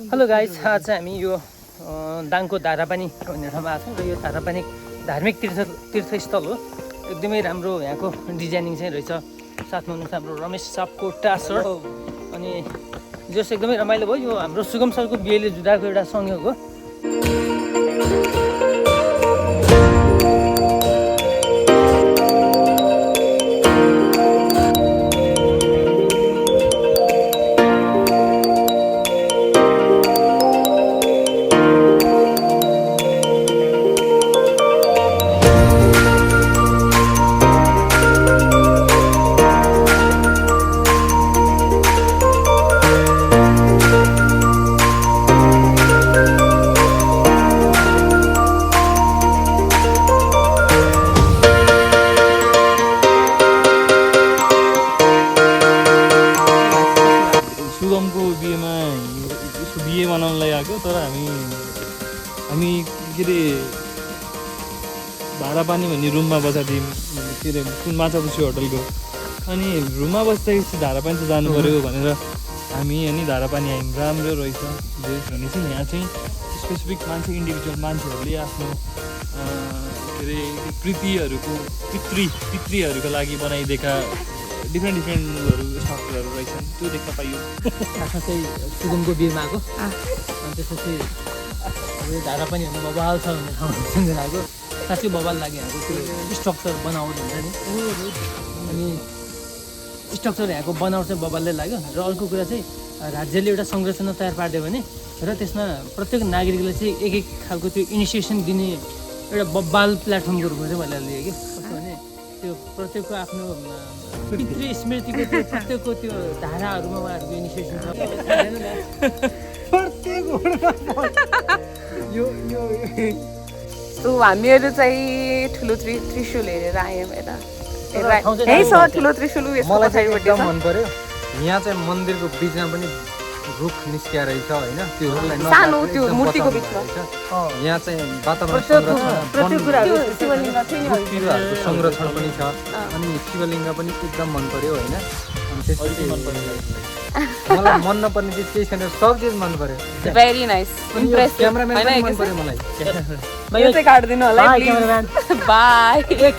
Hello guys, आज चाहिँ हामी यो दाङको धारापानी भन्ने ठाउँमा आएको छौँ र यो धारापानी धार्मिक तीर्थस्थल हो। एकदमै राम्रो यहाँको डिजाइनिङ चाहिँ रहेछ। साथमा हुनुहुन्छ हाम्रो रमेश सापकोटा सर अनि जस एकदमै रमाइलो भयो। यो हाम्रो सुगम सरको बिहेले जुदाको एउटा संयोग हो। सुगमको बिहेमा बिहे मनाउनलाई आएको, तर हामी के अरे धारापानी भन्ने रुममा बसेको थियौँ, के अरे माछापुछी होटलको। अनि रुममा बस्दाखेरि धारापानी चाहिँ जानु पऱ्यो भनेर हामी अनि धारापानी आयौँ। राम्रो रहेछ भनेपछि यहाँ चाहिँ स्पेसिफिक मान्छे इन्डिभिजुअल मान्छेहरूले आफ्नो के अरे पितृहरूको लागि बनाइदिएका डिफ्रेन्ट स्ट्रक्चरहरू रहेछन्, त्यो देख्न पाइयो। खासमा चाहिँ सुगमको बिहेमा आएको अनि त्यसपछि अब यो धारापानी भन्ने बबाल छ भन्ने ठाउँमा सुनेर आएको। साँच्चै बबाल लाग्यो यहाँको त्यो स्ट्रक्चर बनाउट हुन्छ नि। अनि स्ट्रक्चर यहाँको बनावट चाहिँ बबालले लाग्यो। र अर्को कुरा चाहिँ राज्यले एउटा संरचना तयार पारिदियो भने र त्यसमा प्रत्येक नागरिकलाई चाहिँ एक खालको त्यो इनिसिएसन दिने एउटा बब्बाल प्लेटफर्मको रूपमा चाहिँ मैले लिएँ कि। कस्तो भने त्यो प्रत्येकको आफ्नो पितृ स्मृतिको त्यो प्रत्येकको त्यो धाराहरूमा उहाँहरूको इनिसिएसन छ। सो हामीहरू चाहिँ ठुलो त्रिशुल हेरेर आयौँ यता। यही छ ठुलो त्रिशुल। मलाई चाहिँ एकदम मन पर्यो। यहाँ चाहिँ मन्दिरको बिचमा पनि रुख निस्किया रहेछ होइन, त्यो रुखलाई सानो त्यो मूर्तिको बिचमा यहाँ चाहिँ वातावरण बिरुवाहरूको संरक्षण पनि छ। अनि शिवलिङ्ग पनि एकदम मन पर्यो होइन। अनि त्यसपछि मलाई मन नपर्ने चिज केही छैन, सब चिज मन पर्यो। Very nice, impressive. क्यामेराम्यान पनि मन पर्यो मलाई। यो चाहिँ काट्दिनु होला प्लिज। बाई।